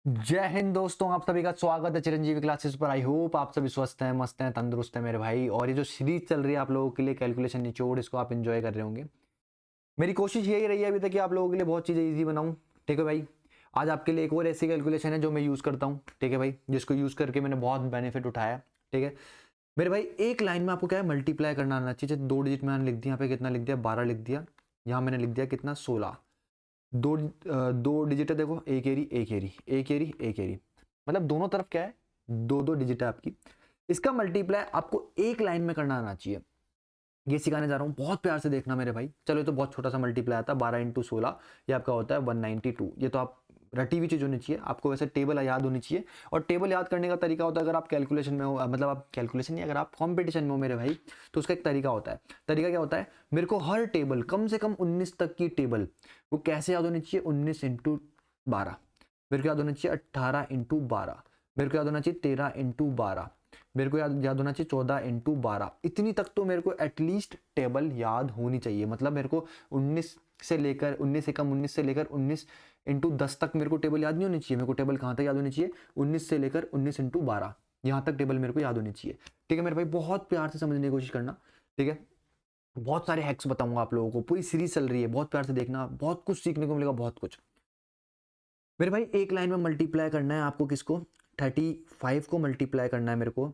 जय हिंद दोस्तों, आप सभी का स्वागत है चिरंजीवी क्लासेस पर। आई होप आप सभी स्वस्थ हैं, मस्त हैं, तंदुरुस्त हैं मेरे भाई। और ये जो सीरीज चल रही है आप लोगों के लिए कैलकुलेशन निचोड़, इसको आप एंजॉय कर रहे होंगे। मेरी कोशिश यही रही है अभी तक कि आप लोगों के लिए बहुत चीज़ें ईजी बनाऊं। ठीक है भाई, आज आपके लिए एक और ऐसी कैलकुलेशन है जो मैं यूज़ करता हूँ। ठीक है भाई, जिसको यूज़ करके मैंने बहुत बेनिफिट उठाया। ठीक है मेरे भाई, एक लाइन में आपको क्या है, मल्टीप्लाई करना आना चाहिए। जैसे 2 डिजिट मैंने लिख दिया, यहाँ पे कितना लिख दिया, 12 लिख दिया। यहाँ मैंने लिख दिया कितना, 16। दो डिजिट है, देखो, एक एरी एक एरी एक एरी एक एरी, मतलब दोनों तरफ क्या है, दो दो डिजिट है आपकी। इसका मल्टीप्लाई आपको एक लाइन में करना आना चाहिए। ये सिखाने जा रहा हूँ, बहुत प्यार से देखना मेरे भाई। चलो, ये तो बहुत छोटा सा मल्टीप्लाई आता है, 12 × 16, ये आपका होता है 192। ये तो आप रटी हुई चीज होनी चाहिए, आपको वैसे टेबल याद होनी चाहिए। और टेबल याद करने का तरीका होता है, अगर आप कैलकुलेशन में हो, मतलब आप कैलकुलेशन नहीं, अगर आप कॉम्पिटिशन में हो मेरे भाई, तो उसका एक तरीका होता है। तरीका क्या होता है, मेरे को हर टेबल, कम से कम 19 तक की टेबल, वो कैसे याद होनी चाहिए, 19 × 12। मेरे को याद होना चाहिए 18 × 12। मेरे को याद होना चाहिए 13 × 12। मेरे को याद होना चाहिए 14 × 12। इतनी तक तो मेरे को एटलीस्ट टेबल याद होनी चाहिए। मतलब मेरे को 19 से लेकर 19 से कम, 19 से लेकर 19 × 10 तक मेरे को टेबल याद नहीं होनी चाहिए। मेरे को टेबल कहाँ तक याद होनी चाहिए, 19 से लेकर 19 × 12, यहाँ तक टेबल मेरे को याद होनी चाहिए। ठीक है मेरे भाई, बहुत प्यार से समझने की कोशिश करना। ठीक है, बहुत सारे हैक्स बताऊंगा आप लोगों को, पूरी सीरीज चल रही है, बहुत प्यार से देखना, बहुत कुछ सीखने को मिलेगा, बहुत कुछ। मेरे भाई, एक लाइन में मल्टीप्लाई करना है आपको, किसको, 35 को मल्टीप्लाई करना है मेरे को,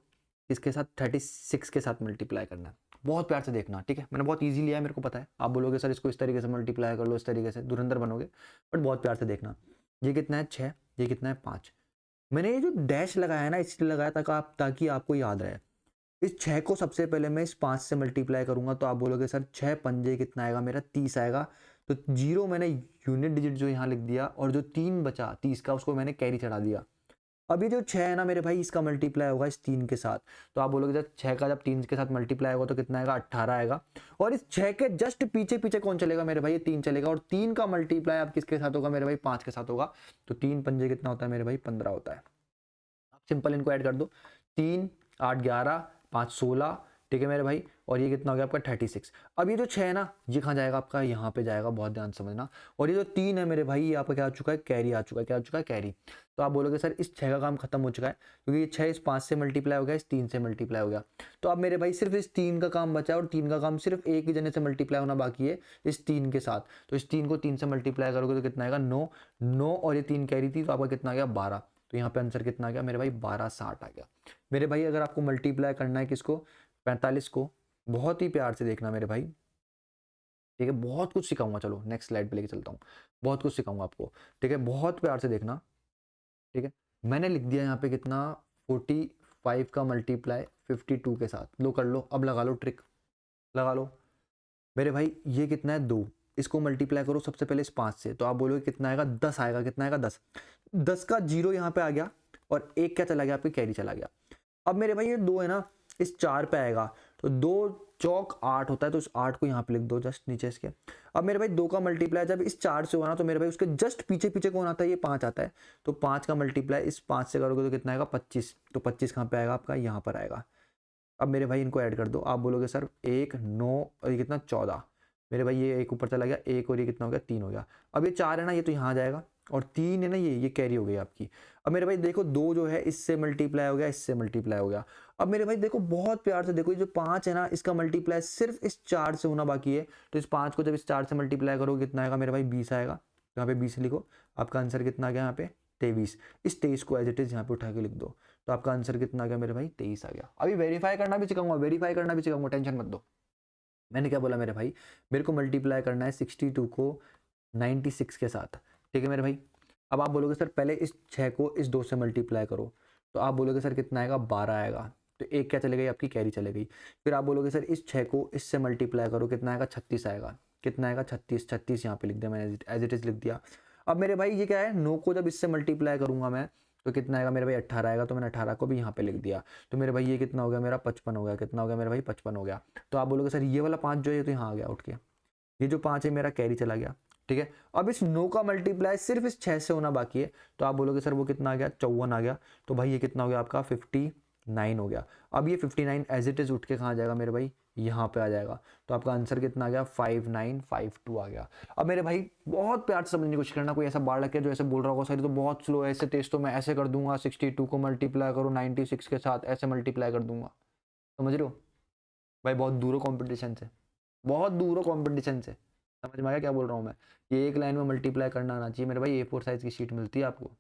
इसके साथ 36 के साथ मल्टीप्लाई करना है। बहुत प्यार से देखना, ठीक है। मैंने बहुत इजी लिया है, मेरे को पता है। आप बोलोगे सर इसको इस तरीके से मल्टीप्लाई कर लो, इस तरीके से धुरंधर बनोगे, बट बहुत प्यार से देखना। ये कितना है, 6। ये कितना है, 5। मैंने ये जो डैश लगाया है ना, इसलिए लगाया ताकि आपको याद रहे। इस 6 को सबसे पहले मैं इस 5 से मल्टीप्लाई करूंगा, तो आप बोलोगे सर 6 पंजे कितना आएगा मेरा, 30 आएगा। तो 0 मैंने यूनिट डिजिट जो यहाँ लिख दिया, और जो 3 बचा 30 का, उसको मैंने कैरी चढ़ा दिया। अब ये जो 6 है ना मेरे भाई, इसका मल्टीप्लाई होगा इस 3 के साथ। तो आप बोलोगे सर 6 का जब 3 के साथ मल्टीप्लाई होगा तो कितना आएगा, 18 आएगा। और इस 6 के जस्ट पीछे पीछे कौन चलेगा मेरे भाई, ये 3 चलेगा। और 3 का मल्टीप्लाई अब किसके साथ होगा मेरे भाई, 5 के साथ होगा। तो 3 पंजे कितना होता है मेरे भाई, 15 होता है। आप सिंपल इनको ऐड कर दो, 3 8 11 5 16। ठीक है मेरे भाई, और ये कितना हो गया आपका, 36। अब ये जो 6 है ना, ये कहाँ जाएगा आपका, यहाँ पे जाएगा, बहुत ध्यान से समझना। और ये जो 3 है मेरे भाई, ये आपका क्या आ चुका है, कैरी आ चुका है। क्या आ चुका है, कैरी। तो आप बोलोगे सर इस 6 का काम खत्म हो चुका है, क्योंकि ये 6 इस 5 से मल्टीप्लाई हो गया, इस 3 से मल्टीप्लाई हो गया। तो अब मेरे भाई सिर्फ इस 3 का काम बचा है, और 3 का काम सिर्फ एक ही जने से मल्टीप्लाई होना बाकी है, इस 3 के साथ। तो इस 3 को 3 से मल्टीप्लाई करोगे तो कितना आएगा, 9 9, और ये 3 कैरी थी, तो आपका कितना आ गया, 12। तो यहाँ पे आंसर कितना आ गया मेरे भाई, 1260 आ गया। मेरे भाई, अगर आपको मल्टीप्लाई करना है किसको, 45 को, बहुत ही प्यार से देखना मेरे भाई। ठीक है, बहुत कुछ सिखाऊंगा, चलो नेक्स्ट स्लाइड पे लेके चलता हूँ। बहुत कुछ सिखाऊंगा आपको, ठीक है, बहुत प्यार से देखना। ठीक है, मैंने लिख दिया यहाँ पे कितना, 45 का मल्टीप्लाई 52 के साथ। लो कर लो, अब लगा लो ट्रिक, लगा लो मेरे भाई। ये कितना है, 2। इसको मल्टीप्लाई करो सबसे पहले इस 5 से, तो आप बोलोगे कितना आएगा, 10 आएगा। कितना आएगा, 10। 10 का 0 यहाँ पे आ गया, और एक क्या चला गया, आपकी कैरी चला गया। अब मेरे भाई ये 2 है ना, इस 4 पे आएगा, तो 2 चौक 8 होता है, तो इस 8 को यहाँ पे लिख दो जस्ट नीचे इसके। अब मेरे भाई 2 का मल्टीप्लाई जब इस 4 से होगा ना, तो मेरे भाई उसके जस्ट पीछे पीछे कौन आता है, ये 5 आता है। तो 5 का मल्टीप्लाई इस 5 से करोगे तो कितना आएगा, 25। तो 25 कहाँ पे आएगा आपका, यहाँ पर आएगा। अब मेरे भाई इनको ऐड कर दो, आप बोलोगे सर 1 9 और ये कितना, 14। मेरे भाई ये एक ऊपर चला गया, एक और ये कितना हो गया, 3 हो गया। अब ये 4 है ना, ये तो यहाँ जाएगा, और 3 है ना, ये कैरी हो गई आपकी। अब मेरे भाई देखो, 2 जो है इससे मल्टीप्लाई हो गया, इससे मल्टीप्लाई हो गया। अब मेरे भाई देखो, बहुत प्यार से देखो, ये जो 5 है ना, इसका मल्टीप्लाई सिर्फ इस 4 से होना बाकी है। तो इस 5 को जब इस 4 से मल्टीप्लाई करोगे कितना आएगा मेरे भाई, 20 आएगा। यहाँ पे 20 लिखो, आपका आंसर कितना आ गया यहाँ पे, 23। इस 23 को एज इट इज यहाँ पे उठा के लिख दो, तो आपका आंसर कितना आ गया मेरे भाई, 23 आ गया। अभी वेरीफाई करना भी सिखाऊंगा, वेरीफाई करना भी सिखाऊंगा, टेंशन मत दो। मैंने क्या बोला मेरे भाई, मेरे को मल्टीप्लाई करना है 62 को 96 के साथ। ठीक है मेरे भाई, अब आप बोलोगे सर पहले इस 6 को इस 2 से मल्टीप्लाई करो, तो आप बोलोगे सर कितना आएगा, 12 आएगा। तो एक क्या चले गई, आपकी कैरी चले गई। फिर आप बोलोगे सर इस 6 को इससे मल्टीप्लाई करो, कितना आएगा, 36 आएगा। कितना आएगा, 36। 36 यहाँ पे लिख दिया मैंने, एज इट इज लिख दिया। अब मेरे भाई ये क्या है, 9 को जब इससे मल्टीप्लाई करूंगा मैं, तो कितना आएगा मेरे भाई, 18 आएगा। तो मैंने 18 को भी यहाँ पे लिख दिया। तो मेरे भाई ये कितना हो गया मेरा, 55 हो गया। कितना हो गया मेरे भाई, 55 हो गया। तो आप बोलोगे सर ये वाला 5 जो है तो यहाँ आ गया उठ के, ये जो 5 है मेरा कैरी चला गया। ठीक है, अब इस 9 का मल्टीप्लाई सिर्फ इस 6 से होना बाकी है, तो आप बोलोगे सर वो कितना आ गया, 54 आ गया। तो भाई ये कितना हो गया आपका, 59 हो गया। अब ये 59 एज इट इज उठ के कहाँ जाएगा मेरे भाई, यहाँ पे आ जाएगा। तो आपका आंसर कितना आ गया 5952 आ गया। अब मेरे भाई बहुत प्यार से समझने की कोशिश करना, कोई ऐसा बाढ़ लग के जो ऐसे बोल रहा होगा सर तो बहुत स्लो है, ऐसे तेज तो मैं ऐसे कर दूंगा 62 को मल्टीप्लाई करो 96 के साथ ऐसे मल्टीप्लाई कर दूंगा, समझ रहे हो भाई? बहुत दूर हो कॉम्पिटिशन से, बहुत दूर हो कॉम्पिटिशन से, समझ में आया क्या बोल रहा हूँ मैं? ये एक लाइन में मल्टीप्लाई करना आना चाहिए मेरे भाई। A4 साइज की शीट मिलती है आपको,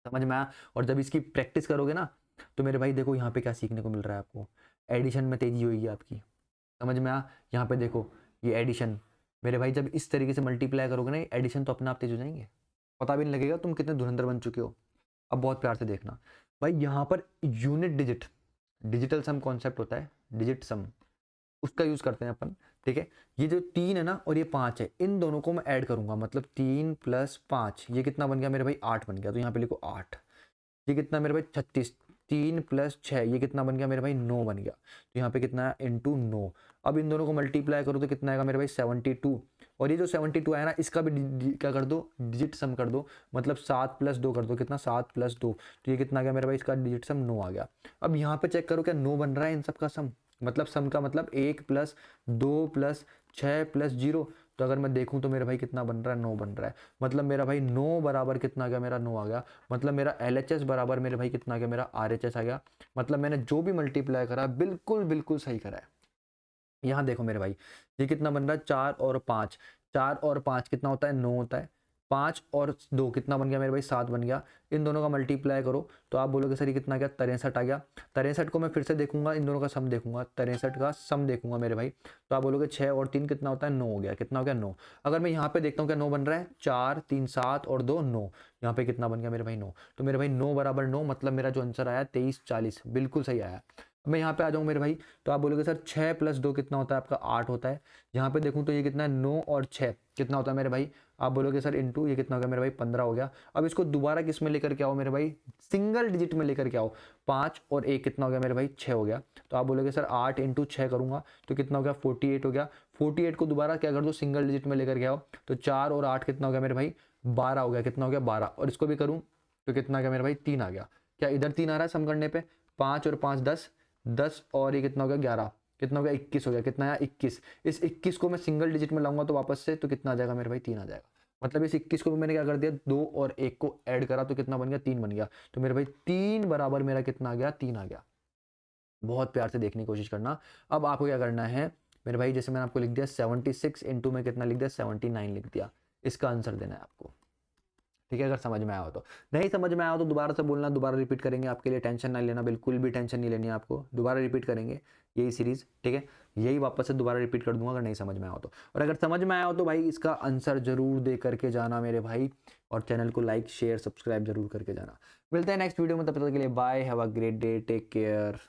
समझ में आया? और जब इसकी प्रैक्टिस करोगे ना तो मेरे भाई देखो यहाँ पे क्या सीखने को मिल रहा है आपको, एडिशन में तेजी होगी आपकी, समझ में आया? यहाँ पे देखो ये एडिशन मेरे भाई, जब इस तरीके से मल्टीप्लाई करोगे ना एडिशन तो अपने आप तेज हो जाएंगे, पता भी नहीं लगेगा तुम कितने धुरंधर बन चुके हो। अब बहुत प्यार से देखना भाई, यहाँ पर unit digit, digital sum concept होता है, डिजिट सम, उसका यूज करते हैं अपन, ठीक है? ये जो 3 है ना और ये 5 है, इन दोनों को मैं ऐड करूंगा, मतलब 3 + 5 ये कितना बन गया मेरे भाई 8 बन गया। तो यहाँ पे लिखो 8। ये कितना मेरे भाई 36, 3 + 6 ये कितना बन गया मेरे भाई 9 बन गया। तो यहाँ पे कितना है इंटू 9। अब इन दोनों को मल्टीप्लाई करो तो कितना आएगा मेरे भाई 72। और ये जो 72 आया ना इसका भी क्या कर दो, डिजिट सम कर दो, मतलब 7 + 2 कर दो, कितना 7 + 2, तो ये कितना आ गया मेरे भाई, इसका डिजिट सम 9 आ गया। अब यहाँ पे चेक करो क्या 9 बन रहा है इन सब का सम, मतलब सम का मतलब 1 + 2 + 6 + 0। तो अगर मैं देखूं तो मेरे भाई कितना बन रहा है 9 बन रहा है, मतलब मेरा भाई 9 बराबर कितना आ गया मेरा 9 आ गया। मतलब मेरा LHS बराबर मेरे भाई कितना आ गया मेरा RHS आ गया। मतलब मैंने जो भी मल्टीप्लाई करा बिल्कुल बिल्कुल सही करा है। यहाँ देखो मेरे भाई ये कितना बन रहा है 4 और 5, 4 और 5 कितना होता है 9 होता है, 5 और 2 कितना बन गया मेरे भाई 7 बन गया। इन दोनों का मल्टीप्लाई करो तो आप बोलोगे सर ये कितना गया 63 आ गया। 63 को मैं फिर से देखूंगा, इन दोनों का सम देखूंगा, 63 का सम देखूंगा मेरे भाई, तो आप बोलोगे 6 और 3 कितना होता है 9 हो गया। कितना हो गया 9। अगर मैं यहाँ पे देखता हूँ क्या 9 बन रहा है, 4 3 7 और 2 9, यहाँ पे कितना बन गया मेरे भाई 9। तो मेरे भाई 9 बराबर 9, मतलब मेरा जो आंसर आया 2340 बिल्कुल सही आया। मैं यहाँ पे आ जाऊँ मेरे भाई तो आप बोलोगे सर 6 + 2 कितना होता है आपका 8 होता है। यहाँ पे देखूँ तो ये कितना है 9 और 6 कितना होता है मेरे भाई, आप बोलोगे सर इंटू ये कितना हो गया मेरे भाई 15 हो गया। अब इसको दोबारा किस में लेकर के आओ मेरे भाई, सिंगल डिजिट में लेकर के आओ, 5 और 1 कितना हो गया मेरे भाई 6 हो गया। तो आप बोलोगे सर 8 × 6 करूंगा तो कितना हो गया 48 हो गया। 48 को दोबारा क्या कर दो सिंगल डिजिट में लेकर के आओ, तो 4 और 8 कितना हो गया मेरे भाई 12 हो गया। कितना हो गया 12। और इसको भी करूँ तो कितना आ गया मेरे भाई 3 आ गया। क्या इधर 3 आ रहा है सम करने पे, 5 और 5 10, 10 और ये कितना हो गया 11, कितना हो गया 21 हो गया। कितना आया 21। इस 21 को मैं सिंगल डिजिट में लाऊंगा तो वापस से तो कितना आ जाएगा मेरे भाई 3 आ जाएगा। मतलब इस 21 को भी मैंने क्या कर दिया 2 और 1 को ऐड करा तो कितना बन गया 3 बन गया। तो मेरे भाई 3 बराबर मेरा कितना आ गया 3 आ गया। बहुत प्यार से देखने की कोशिश करना। अब आपको क्या करना है मेरे भाई, जैसे मैंने आपको लिख दिया 76 इंटू में कितना लिख दिया 79 लिख दिया, इसका आंसर देना है आपको, ठीक है? अगर समझ में आया हो तो, नहीं समझ में आया हो तो दोबारा से बोलना, दोबारा रिपीट करेंगे आपके लिए, टेंशन नहीं लेना, बिल्कुल भी टेंशन नहीं लेनी है आपको। दोबारा रिपीट करेंगे यही सीरीज, ठीक है? यही वापस से दोबारा रिपीट कर दूंगा अगर नहीं समझ में आया हो तो। और अगर समझ में आया हो तो भाई इसका आंसर जरूर दे करके जाना मेरे भाई, और चैनल को लाइक शेयर सब्सक्राइब जरूर करके जाना। मिलते हैं नेक्स्ट वीडियो में, तब तक के लिए bye, have a great day, take care.